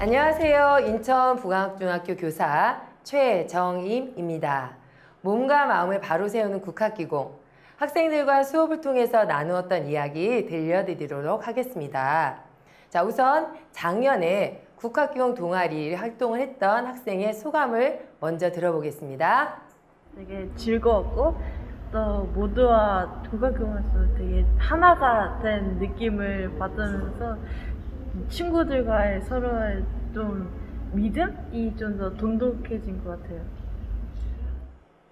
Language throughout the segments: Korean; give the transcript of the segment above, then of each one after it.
안녕하세요. 인천 북광중학교 교사 최정임입니다. 몸과 마음을 바로 세우는 국학기공. 학생들과 수업을 통해서 나누었던 이야기 들려드리도록 하겠습니다. 자, 우선 작년에 국학기공 동아리 활동을 했던 학생의 소감을 먼저 들어보겠습니다. 되게 즐거웠고 또 모두와 국학기공에서 되게 하나가 된 느낌을 받으면서 친구들과의 서로의 좀 믿음이 좀 더 돈독해진 것 같아요.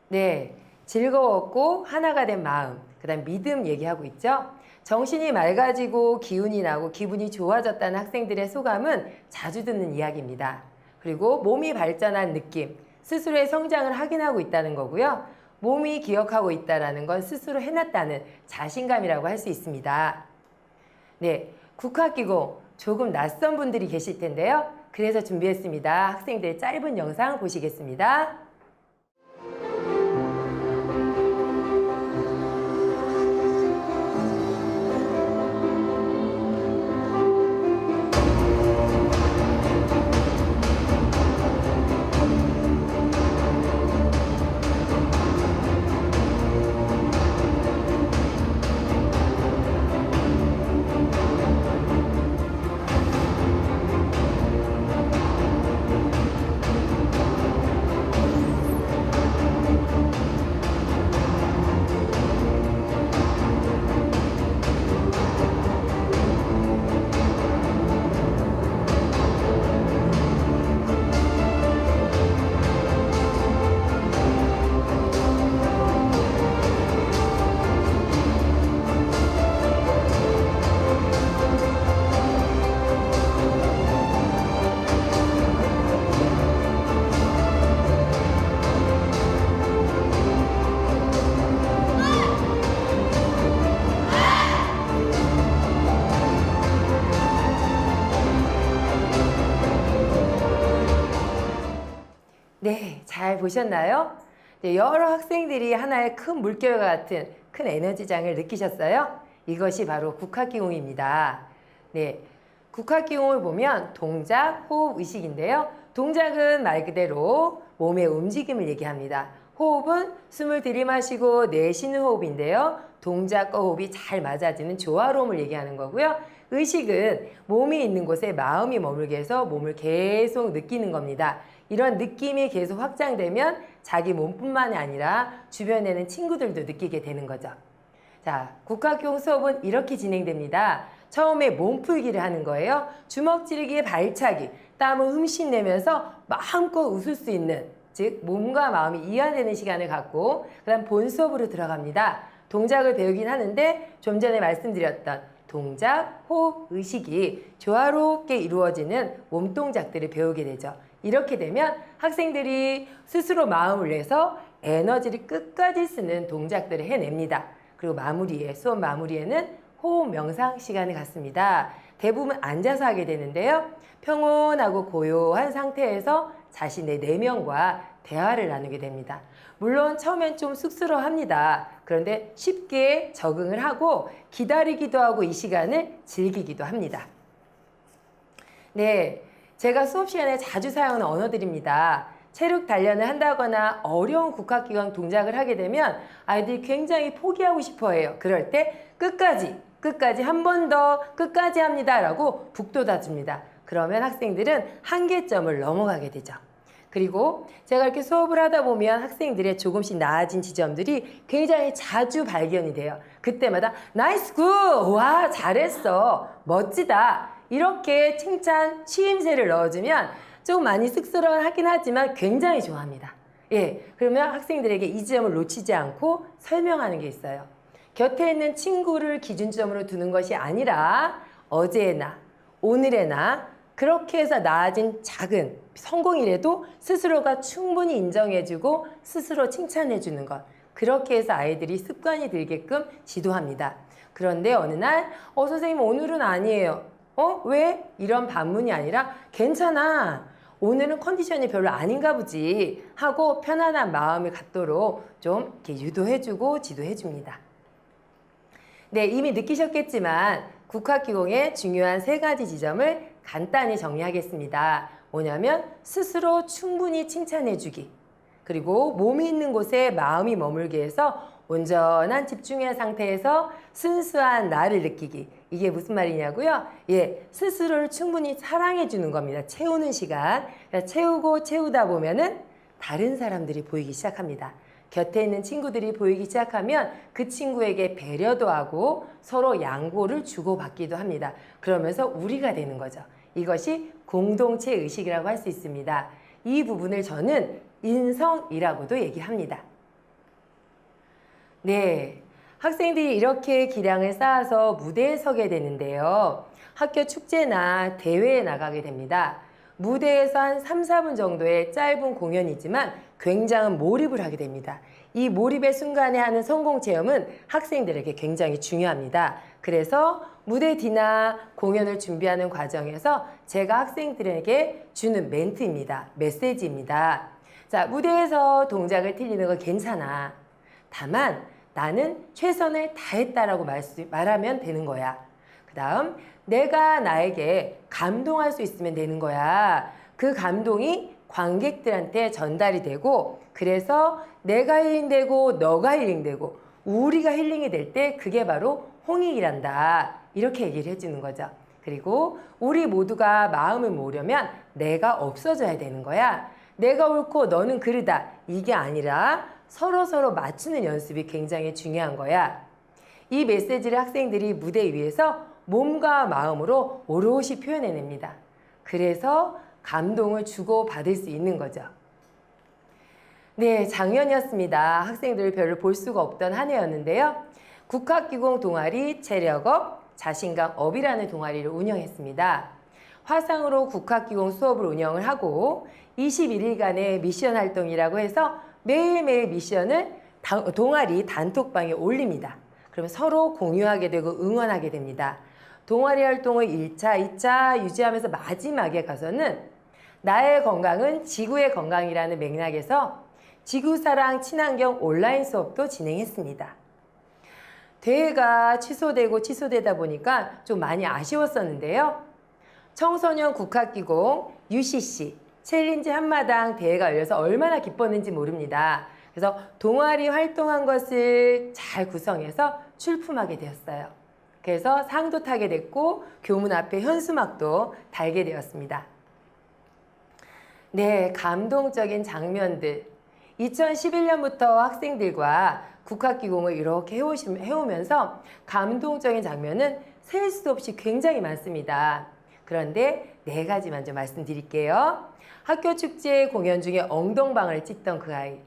네, 즐거웠고 하나가 된 마음, 그 다음 믿음 얘기하고 있죠. 정신이 맑아지고 기운이 나고 기분이 좋아졌다는 학생들의 소감은 자주 듣는 이야기입니다. 그리고 몸이 발전한 느낌, 스스로의 성장을 확인하고 있다는 거고요. 몸이 기억하고 있다는 건 스스로 해놨다는 자신감이라고 할 수 있습니다. 네, 국학기공 조금 낯선 분들이 계실 텐데요. 그래서 준비했습니다. 학생들의 짧은 영상 보시겠습니다. 네, 잘 보셨나요? 네, 여러 학생들이 하나의 큰 물결과 같은 큰 에너지장을 느끼셨어요? 이것이 바로 국학기공입니다. 네, 국학기공을 보면 동작, 호흡, 의식인데요. 동작은 말 그대로 몸의 움직임을 얘기합니다. 호흡은 숨을 들이마시고 내쉬는 호흡인데요. 동작과 호흡이 잘 맞아지는 조화로움을 얘기하는 거고요. 의식은 몸이 있는 곳에 마음이 머물게 해서 몸을 계속 느끼는 겁니다. 이런 느낌이 계속 확장되면 자기 몸뿐만이 아니라 주변에는 친구들도 느끼게 되는 거죠. 자, 국학기공 수업은 이렇게 진행됩니다. 처음에 몸풀기를 하는 거예요. 주먹 찌르기, 발차기, 땀을 흠씬 내면서 마음껏 웃을 수 있는, 즉 몸과 마음이 이완되는 시간을 갖고 그 다음 본 수업으로 들어갑니다. 동작을 배우긴 하는데 좀 전에 말씀드렸던 동작, 호흡, 의식이 조화롭게 이루어지는 몸동작들을 배우게 되죠. 이렇게 되면 학생들이 스스로 마음을 내서 에너지를 끝까지 쓰는 동작들을 해냅니다. 그리고 수업 마무리에는 호흡 명상 시간을 갖습니다. 대부분 앉아서 하게 되는데요. 평온하고 고요한 상태에서 자신의 내면과 대화를 나누게 됩니다. 물론 처음엔 좀 쑥스러워합니다. 그런데 쉽게 적응을 하고 기다리기도 하고 이 시간을 즐기기도 합니다. 네, 제가 수업 시간에 자주 사용하는 언어들입니다. 체력 단련을 한다거나 어려운 국학기공 동작을 하게 되면 아이들이 굉장히 포기하고 싶어 해요. 그럴 때 끝까지 한 번 더 끝까지 합니다 라고 북돋아줍니다. 그러면 학생들은 한계점을 넘어가게 되죠. 그리고 제가 이렇게 수업을 하다 보면 학생들의 조금씩 나아진 지점들이 굉장히 자주 발견이 돼요. 그때마다 나이스 굿! 와 잘했어! 멋지다! 이렇게 칭찬, 취임새를 넣어주면 조금 많이 쑥스러워하긴 하지만 굉장히 좋아합니다. 예, 그러면 학생들에게 이 지점을 놓치지 않고 설명하는 게 있어요. 곁에 있는 친구를 기준점으로 두는 것이 아니라 어제의 나, 오늘의 나, 그렇게 해서 나아진 작은 성공이라도 스스로가 충분히 인정해주고 스스로 칭찬해주는 것. 그렇게 해서 아이들이 습관이 들게끔 지도합니다. 그런데 어느 날 선생님 오늘은 아니에요. 왜? 이런 반문이 아니라 괜찮아. 오늘은 컨디션이 별로 아닌가 보지 하고 편안한 마음을 갖도록 좀 이렇게 유도해주고 지도해줍니다. 네, 이미 느끼셨겠지만 국학기공의 중요한 3가지 지점을 간단히 정리하겠습니다. 뭐냐면 스스로 충분히 칭찬해주기. 그리고 몸이 있는 곳에 마음이 머물게 해서 온전한 집중의 상태에서 순수한 나를 느끼기. 이게 무슨 말이냐고요? 예, 스스로를 충분히 사랑해 주는 겁니다. 채우는 시간. 채우고 채우다 보면은 다른 사람들이 보이기 시작합니다. 곁에 있는 친구들이 보이기 시작하면 그 친구에게 배려도 하고 서로 양보를 주고받기도 합니다. 그러면서 우리가 되는 거죠. 이것이 공동체 의식이라고 할 수 있습니다. 이 부분을 저는 인성이라고도 얘기합니다. 네, 학생들이 이렇게 기량을 쌓아서 무대에 서게 되는데요. 학교 축제나 대회에 나가게 됩니다. 무대에서 한 3, 4분 정도의 짧은 공연이지만 굉장한 몰입을 하게 됩니다. 이 몰입의 순간에 하는 성공 체험은 학생들에게 굉장히 중요합니다. 그래서 무대 뒤나 공연을 준비하는 과정에서 제가 학생들에게 주는 멘트입니다. 메시지입니다. 자, 무대에서 동작을 틀리는 건 괜찮아. 다만 나는 최선을 다했다라고 말하면 되는 거야. 그 다음 내가 나에게 감동할 수 있으면 되는 거야. 그 감동이 관객들한테 전달이 되고 그래서 내가 힐링되고 너가 힐링되고 우리가 힐링이 될 때 그게 바로 홍익이란다. 이렇게 얘기를 해주는 거죠. 그리고 우리 모두가 마음을 모으려면 내가 없어져야 되는 거야. 내가 옳고 너는 그르다. 이게 아니라 서로 맞추는 연습이 굉장히 중요한 거야. 이 메시지를 학생들이 무대 위에서 몸과 마음으로 오롯이 표현해냅니다. 그래서 감동을 주고받을 수 있는 거죠. 네, 작년이었습니다. 학생들을 별로 볼 수가 없던 한 해였는데요. 국학기공 동아리 체력업, 자신감업이라는 동아리를 운영했습니다. 화상으로 국학기공 수업을 운영을 하고 21일간의 미션 활동이라고 해서 매일매일 미션을 동아리 단톡방에 올립니다. 그러면 서로 공유하게 되고 응원하게 됩니다. 동아리 활동을 1차, 2차 유지하면서 마지막에 가서는 나의 건강은 지구의 건강이라는 맥락에서 지구사랑 친환경 온라인 수업도 진행했습니다. 대회가 취소되다 보니까 좀 많이 아쉬웠었는데요. 청소년 국학기공 UCC 챌린지 한마당 대회가 열려서 얼마나 기뻤는지 모릅니다. 그래서 동아리 활동한 것을 잘 구성해서 출품하게 되었어요. 그래서 상도 타게 됐고 교문 앞에 현수막도 달게 되었습니다. 네, 감동적인 장면들. 2011년부터 학생들과 국학기공을 이렇게 해오면서 감동적인 장면은 셀 수 없이 굉장히 많습니다. 그런데 4가지만 좀 말씀드릴게요. 학교 축제 공연 중에 엉덩방을 찍던 그 아이.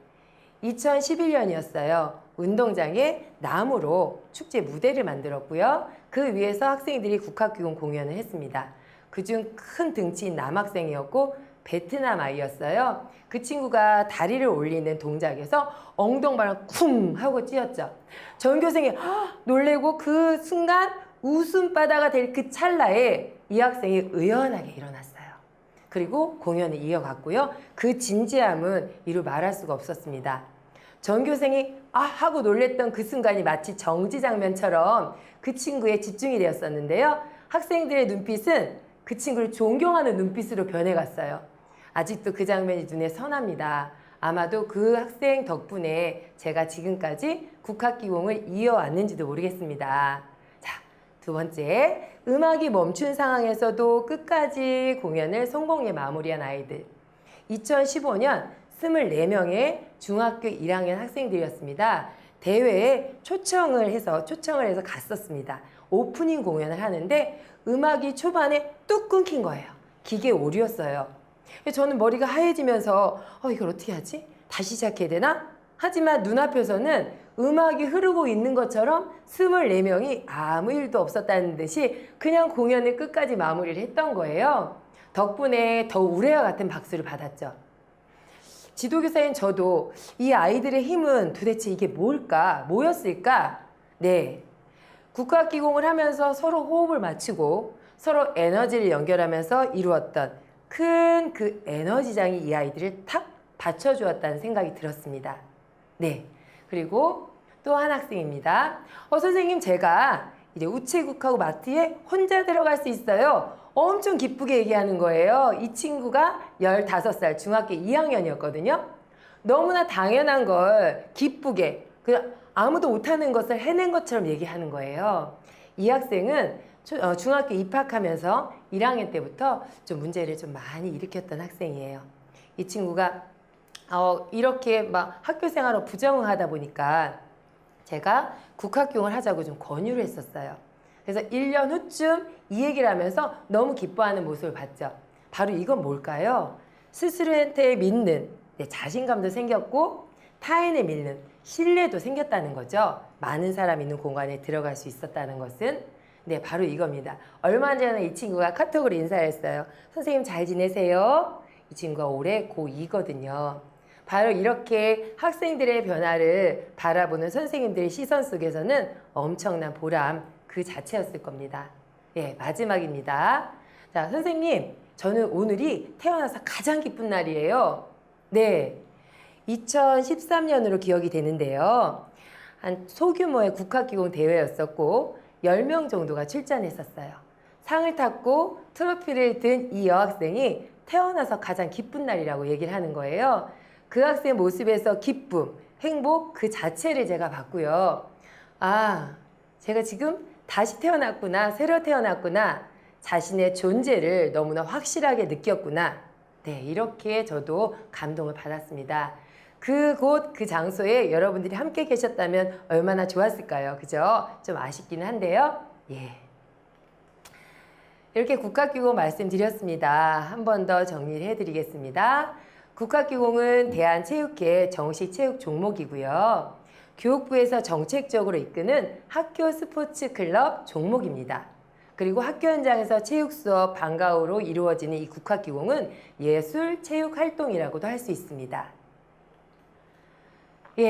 2011년이었어요. 운동장에 나무로 축제 무대를 만들었고요. 그 위에서 학생들이 국학기공 공연을 했습니다. 그중 큰 등치인 남학생이었고 베트남 아이였어요. 그 친구가 다리를 올리는 동작에서 엉덩방을 쿵 하고 찧었죠. 전교생이 놀래고 그 순간 웃음바다가 될 그 찰나에 이 학생이 의연하게 일어났어요. 그리고 공연을 이어갔고요. 그 진지함은 이루 말할 수가 없었습니다. 전교생이 하고 놀랬던 그 순간이 마치 정지 장면처럼 그 친구의 집중이 되었었는데요. 학생들의 눈빛은 그 친구를 존경하는 눈빛으로 변해갔어요. 아직도 그 장면이 눈에 선합니다. 아마도 그 학생 덕분에 제가 지금까지 국학기공을 이어왔는지도 모르겠습니다. 자, 2번째, 음악이 멈춘 상황에서도 끝까지 공연을 성공에 마무리한 아이들. 2015년 24명의 중학교 1학년 학생들이었습니다. 대회에 초청을 해서 갔었습니다. 오프닝 공연을 하는데 음악이 초반에 뚝 끊긴 거예요. 기계 오류였어요. 저는 머리가 하얘지면서 이걸 어떻게 하지? 다시 시작해야 되나? 하지만 눈앞에서는 음악이 흐르고 있는 것처럼 24명이 아무 일도 없었다는 듯이 그냥 공연을 끝까지 마무리를 했던 거예요. 덕분에 더 우레와 같은 박수를 받았죠. 지도교사인 저도 이 아이들의 힘은 도대체 이게 뭘까? 뭐였을까? 네. 국학기공을 하면서 서로 호흡을 맞추고 서로 에너지를 연결하면서 이루었던 큰 그 에너지장이 이 아이들을 탁 받쳐주었다는 생각이 들었습니다. 네. 그리고 또 한 학생입니다. 선생님, 제가 이제 우체국하고 마트에 혼자 들어갈 수 있어요. 엄청 기쁘게 얘기하는 거예요. 이 친구가 15살 중학교 2학년이었거든요. 너무나 당연한 걸 기쁘게 그냥 아무도 못하는 것을 해낸 것처럼 얘기하는 거예요. 이 학생은 중학교 입학하면서 1학년 때부터 좀 문제를 좀 많이 일으켰던 학생이에요. 이 친구가 이렇게 막 학교 생활을 부정하다 보니까 제가 국학교육을 하자고 좀 권유를 했었어요. 그래서 1년 후쯤 이 얘기를 하면서 너무 기뻐하는 모습을 봤죠. 바로 이건 뭘까요? 스스로한테 믿는 자신감도 생겼고 타인을 믿는 신뢰도 생겼다는 거죠. 많은 사람이 있는 공간에 들어갈 수 있었다는 것은 바로 이겁니다. 얼마 전에 이 친구가 카톡으로 인사했어요. 선생님 잘 지내세요? 이 친구가 올해 고2거든요. 바로 이렇게 학생들의 변화를 바라보는 선생님들의 시선 속에서는 엄청난 보람 그 자체였을 겁니다. 마지막입니다. 자, 선생님, 저는 오늘이 태어나서 가장 기쁜 날이에요. 네, 2013년으로 기억이 되는데요. 한 소규모의 국학기공 대회였었고 10명 정도가 출전했었어요. 상을 탔고 트로피를 든 이 여학생이 태어나서 가장 기쁜 날이라고 얘기를 하는 거예요. 그 학생 모습에서 기쁨, 행복 그 자체를 제가 봤고요. 제가 지금 다시 태어났구나, 새로 태어났구나, 자신의 존재를 너무나 확실하게 느꼈구나. 이렇게 저도 감동을 받았습니다. 그곳 그 장소에 여러분들이 함께 계셨다면 얼마나 좋았을까요? 그죠? 좀 아쉽기는 한데요. 이렇게 국학기공 말씀드렸습니다. 한 번 더 정리를 해드리겠습니다. 국학기공은 대한체육회 정식 체육 종목이고요. 교육부에서 정책적으로 이끄는 학교 스포츠 클럽 종목입니다. 그리고 학교 현장에서 체육 수업 방과후로 이루어지는 이 국학기공은 예술 체육 활동이라고도 할 수 있습니다.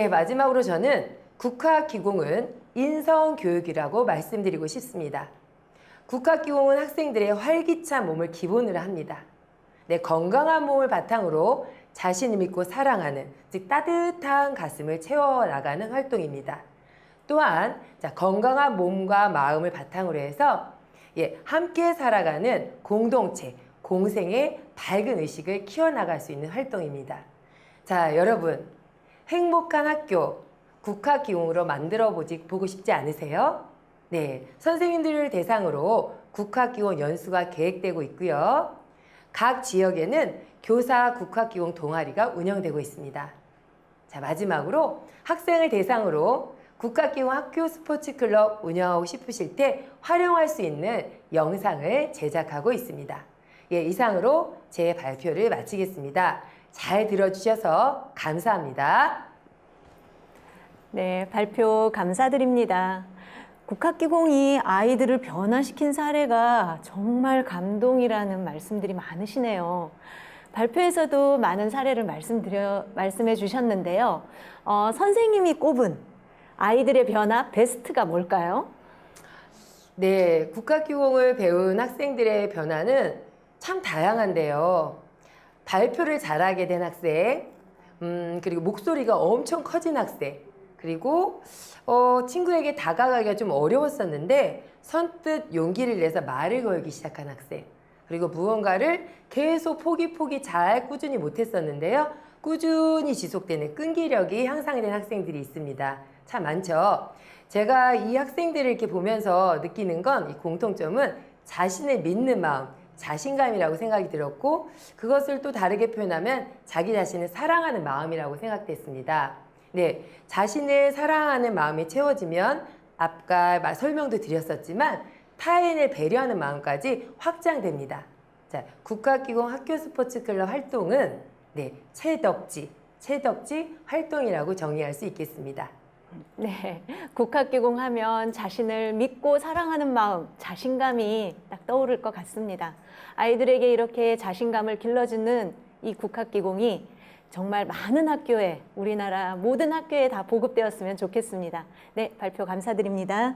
마지막으로 저는 국학기공은 인성교육이라고 말씀드리고 싶습니다. 국학기공은 학생들의 활기찬 몸을 기본으로 합니다. 건강한 몸을 바탕으로 자신을 믿고 사랑하는, 즉 따뜻한 가슴을 채워나가는 활동입니다. 또한 건강한 몸과 마음을 바탕으로 해서 함께 살아가는 공동체, 공생의 밝은 의식을 키워나갈 수 있는 활동입니다. 자, 여러분 행복한 학교 국학기공으로 보고 싶지 않으세요? 선생님들을 대상으로 국학기공 연수가 계획되고 있고요. 각 지역에는 교사 국학기공 동아리가 운영되고 있습니다. 자, 마지막으로 학생을 대상으로 국학기공 학교 스포츠클럽 운영하고 싶으실 때 활용할 수 있는 영상을 제작하고 있습니다. 이상으로 제 발표를 마치겠습니다. 잘 들어주셔서 감사합니다. 네, 발표 감사드립니다. 국학기공이 아이들을 변화시킨 사례가 정말 감동이라는 말씀들이 많으시네요. 발표에서도 많은 사례를 말씀해 주셨는데요. 선생님이 꼽은 아이들의 변화 베스트가 뭘까요? 국학기공을 배운 학생들의 변화는 참 다양한데요. 발표를 잘하게 된 학생, 그리고 목소리가 엄청 커진 학생, 그리고 친구에게 다가가기가 좀 어려웠었는데 선뜻 용기를 내서 말을 걸기 시작한 학생, 그리고 무언가를 계속 포기 잘 꾸준히 못했었는데요. 꾸준히 지속되는 끈기력이 향상된 학생들이 있습니다. 참 많죠. 제가 이 학생들을 이렇게 보면서 느끼는 건 이 공통점은 자신을 믿는 마음, 자신감이라고 생각이 들었고 그것을 또 다르게 표현하면 자기 자신을 사랑하는 마음이라고 생각됐습니다. 자신을 사랑하는 마음이 채워지면 아까 설명도 드렸었지만 타인을 배려하는 마음까지 확장됩니다. 자, 국학기공 학교 스포츠클럽 활동은 채덕지 활동이라고 정의할 수 있겠습니다. 국학기공 하면 자신을 믿고 사랑하는 마음, 자신감이 딱 떠오를 것 같습니다. 아이들에게 이렇게 자신감을 길러주는 이 국학기공이 정말 많은 학교에, 우리나라 모든 학교에 다 보급되었으면 좋겠습니다. 발표 감사드립니다.